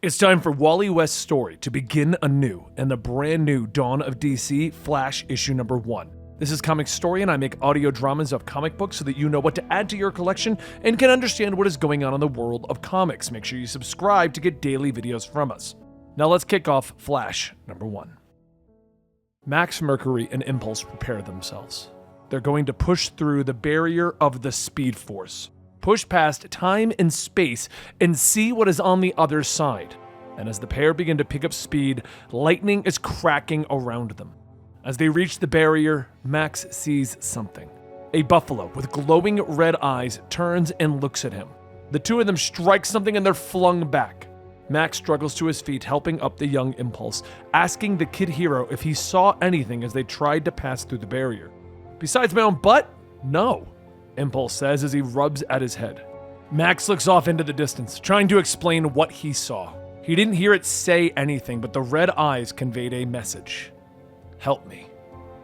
It's time for Wally West's story to begin anew in the brand new Dawn of DC Flash issue number 1. This is Comicstorian. I make audio dramas of comic books so that you know what to add to your collection and can understand what is going on in the world of comics. Make sure you subscribe to get daily videos from us. Now let's kick off Flash number 1. Max, Mercury, and Impulse prepare themselves. They're going to push through the barrier of the Speed Force. Push past time and space and see what is on the other side. And as the pair begin to pick up speed, lightning is cracking around them. As they reach the barrier, Max sees something. A buffalo with glowing red eyes turns and looks at him. The two of them strike something and they're flung back. Max struggles to his feet, helping up the young Impulse, asking the kid hero if he saw anything as they tried to pass through the barrier. Besides my own butt? No, Impulse says as he rubs at his head. Max looks off into the distance, trying to explain what he saw. He didn't hear it say anything, but the red eyes conveyed a message. Help me.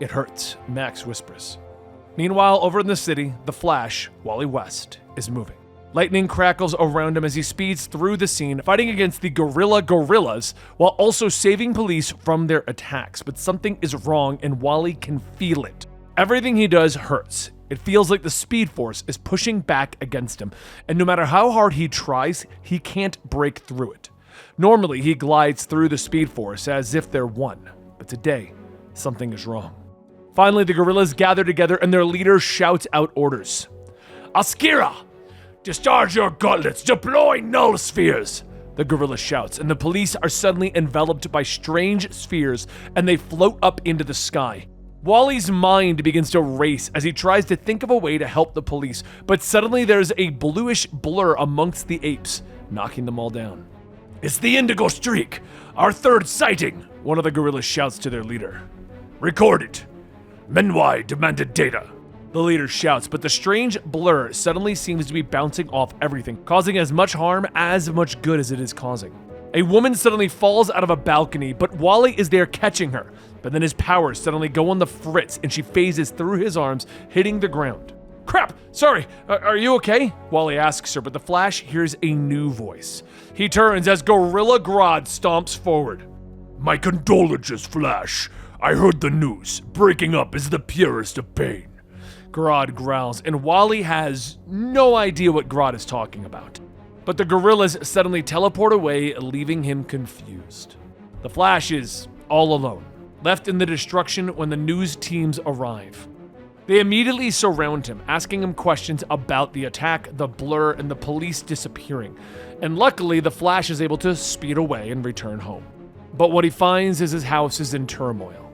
It hurts, Max whispers. Meanwhile, over in the city, the Flash, Wally West, is moving. Lightning crackles around him as he speeds through the scene, fighting against the gorillas, while also saving police from their attacks. But something is wrong, and Wally can feel it. Everything he does hurts. It feels like the Speed Force is pushing back against him, and no matter how hard he tries, he can't break through it. Normally, he glides through the Speed Force as if they're one, but today, something is wrong. Finally, the gorillas gather together and their leader shouts out orders. Askira! Discharge your gauntlets! Deploy null spheres! The gorilla shouts, and the police are suddenly enveloped by strange spheres, and they float up into the sky. Wally's mind begins to race as he tries to think of a way to help the police, but suddenly there's a bluish blur amongst the apes, knocking them all down. It's the Indigo Streak! Our third sighting! One of the gorillas shouts to their leader. Record it! Menwai demanded data. The leader shouts, but the strange blur suddenly seems to be bouncing off everything, causing as much harm as much good as it is causing. A woman suddenly falls out of a balcony, but Wally is there catching her. But then his powers suddenly go on the fritz and she phases through his arms, hitting the ground. Crap! Sorry, are you okay? Wally asks her, but the Flash hears a new voice. He turns as Gorilla Grodd stomps forward. My condolences, Flash. I heard the news. Breaking up is the purest of pain. Grodd growls, and Wally has no idea what Grodd is talking about. But the gorillas suddenly teleport away, leaving him confused. The Flash is all alone, left in the destruction when the news teams arrive. They immediately surround him, asking him questions about the attack, the blur, and the police disappearing. And luckily, the Flash is able to speed away and return home. But what he finds is his house is in turmoil.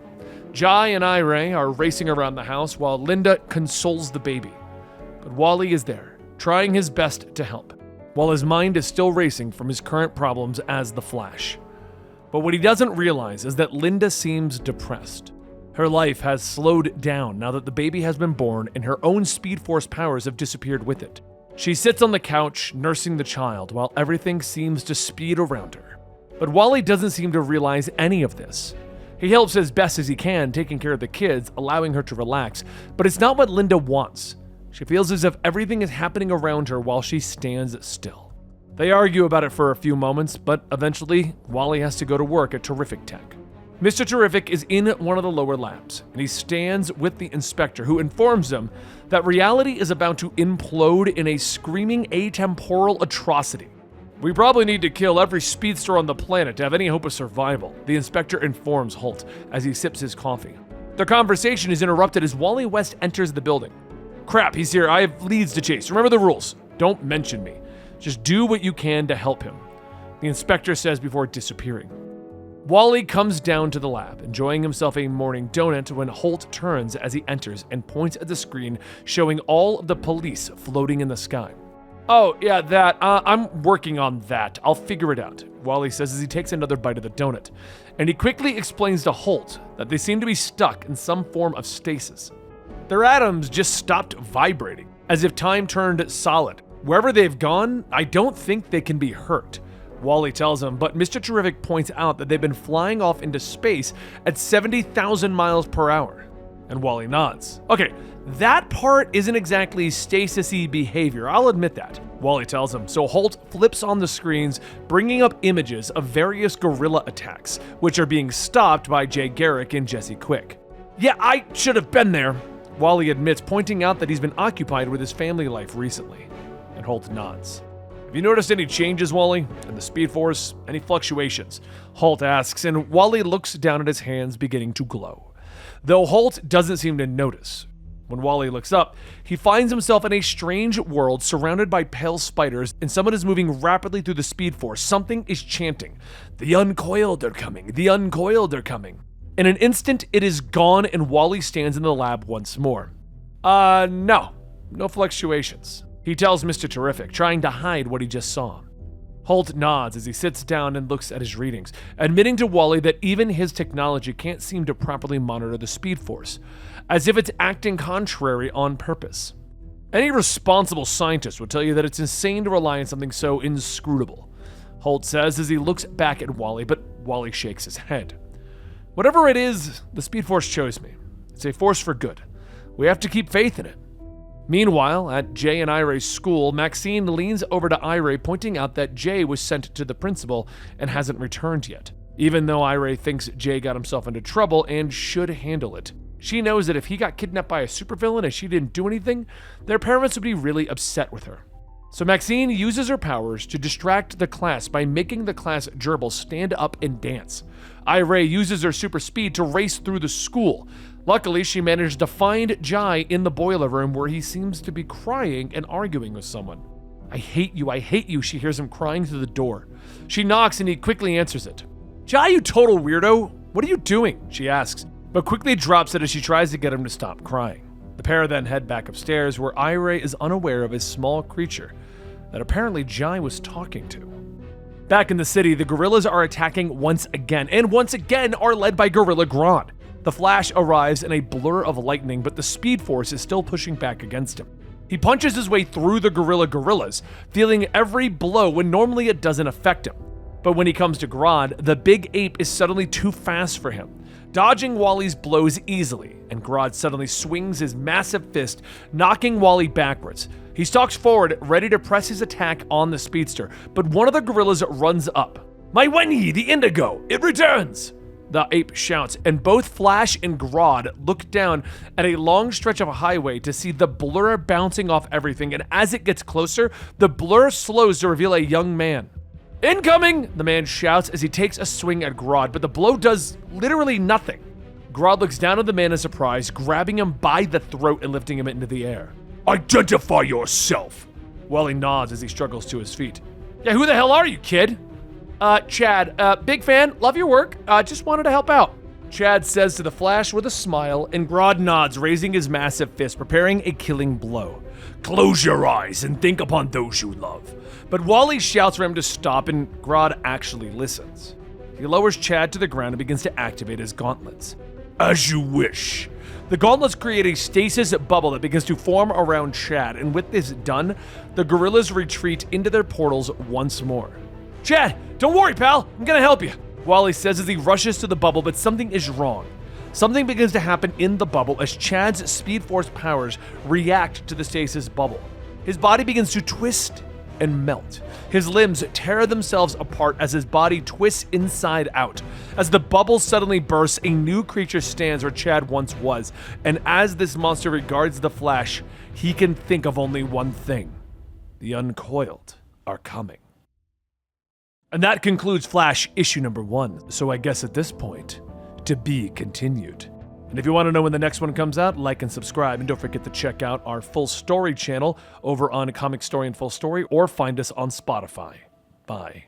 Jai and Ira are racing around the house while Linda consoles the baby. But Wally is there, trying his best to help, while his mind is still racing from his current problems as the Flash. But what he doesn't realize is that Linda seems depressed. Her life has slowed down now that the baby has been born and her own Speed Force powers have disappeared with it. She sits on the couch, nursing the child, while everything seems to speed around her. But Wally doesn't seem to realize any of this. He helps as best as he can, taking care of the kids, allowing her to relax, but it's not what Linda wants. She feels as if everything is happening around her while she stands still. They argue about it for a few moments, but eventually, Wally has to go to work at Terrific Tech. Mr. Terrific is in one of the lower labs, and he stands with the inspector, who informs him that reality is about to implode in a screaming atemporal atrocity. We probably need to kill every speedster on the planet to have any hope of survival, the inspector informs Holt as he sips his coffee. Their conversation is interrupted as Wally West enters the building. Crap, he's here. I have leads to chase. Remember the rules. Don't mention me. Just do what you can to help him, the inspector says before disappearing. Wally comes down to the lab, enjoying himself a morning donut when Holt turns as he enters and points at the screen showing all of the police floating in the sky. Oh, yeah, that. I'm working on that. I'll figure it out, Wally says as he takes another bite of the donut. And he quickly explains to Holt that they seem to be stuck in some form of stasis. Their atoms just stopped vibrating, as if time turned solid. Wherever they've gone, I don't think they can be hurt, Wally tells him, but Mr. Terrific points out that they've been flying off into space at 70,000 miles per hour. And Wally nods. Okay, that part isn't exactly stasis-y behavior, I'll admit that. Wally tells him, so Holt flips on the screens, bringing up images of various gorilla attacks, which are being stopped by Jay Garrick and Jesse Quick. Yeah, I should have been there, Wally admits, pointing out that he's been occupied with his family life recently. And Holt nods. Have you noticed any changes, Wally? In the Speed Force? Any fluctuations? Holt asks, and Wally looks down at his hands beginning to glow. Though Holt doesn't seem to notice. When Wally looks up, he finds himself in a strange world surrounded by pale spiders, and someone is moving rapidly through the Speed Force. Something is chanting, "The uncoiled are coming, the uncoiled are coming." In an instant, it is gone, and Wally stands in the lab once more. No fluctuations. He tells Mr. Terrific, trying to hide what he just saw. Holt nods as he sits down and looks at his readings, admitting to Wally that even his technology can't seem to properly monitor the Speed Force, as if it's acting contrary on purpose. Any responsible scientist would tell you that it's insane to rely on something so inscrutable, Holt says as he looks back at Wally, but Wally shakes his head. Whatever it is, the Speed Force chose me. It's a force for good. We have to keep faith in it. Meanwhile, at Jay and Ira's school, Maxine leans over to Ira, pointing out that Jay was sent to the principal and hasn't returned yet. Even though Ira thinks Jay got himself into trouble and should handle it. She knows that if he got kidnapped by a supervillain and she didn't do anything, their parents would be really upset with her. So Maxine uses her powers to distract the class by making the class gerbils stand up and dance. Ira uses her super speed to race through the school. Luckily, she managed to find Jai in the boiler room where he seems to be crying and arguing with someone. I hate you, she hears him crying through the door. She knocks and he quickly answers it. Jai, you total weirdo, what are you doing? She asks, but quickly drops it as she tries to get him to stop crying. The pair then head back upstairs where Ira is unaware of a small creature that apparently Jai was talking to. Back in the city, the gorillas are attacking once again, and once again are led by Gorilla Grodd. The Flash arrives in a blur of lightning, but the Speed Force is still pushing back against him. He punches his way through the gorillas, feeling every blow when normally it doesn't affect him. But when he comes to Grodd, the big ape is suddenly too fast for him, dodging Wally's blows easily, and Grodd suddenly swings his massive fist, knocking Wally backwards. He stalks forward, ready to press his attack on the speedster, but one of the gorillas runs up. My Wenyi, the Indigo, it returns! The ape shouts, and both Flash and Grodd look down at a long stretch of highway to see the blur bouncing off everything, and as it gets closer, the blur slows to reveal a young man. Incoming! The man shouts as he takes a swing at Grodd, but the blow does literally nothing. Grodd looks down at the man in surprise, grabbing him by the throat and lifting him into the air. Identify yourself! Wally nods as he struggles to his feet. Yeah, who the hell are you, kid? Chad, big fan, love your work, just wanted to help out. Chad says to the Flash with a smile, and Grodd nods, raising his massive fist, preparing a killing blow. Close your eyes and think upon those you love. But Wally shouts for him to stop, and Grodd actually listens. He lowers Chad to the ground and begins to activate his gauntlets. As you wish. The gauntlets create a stasis bubble that begins to form around Chad, and with this done, the gorillas retreat into their portals once more. Chad, don't worry, pal, I'm gonna help you, Wally says as he rushes to the bubble, but something is wrong. Something begins to happen in the bubble as Chad's Speed Force powers react to the stasis bubble. His body begins to twist and melt. His limbs tear themselves apart as his body twists inside out. As the bubble suddenly bursts, a new creature stands where Chad once was, and as this monster regards the Flash, he can think of only one thing. The uncoiled are coming. And that concludes Flash issue number 1, so I guess at this point, to be continued. And if you want to know when the next one comes out, like and subscribe, and don't forget to check out our full story channel over on Comicstorian Full Story, or find us on Spotify. Bye.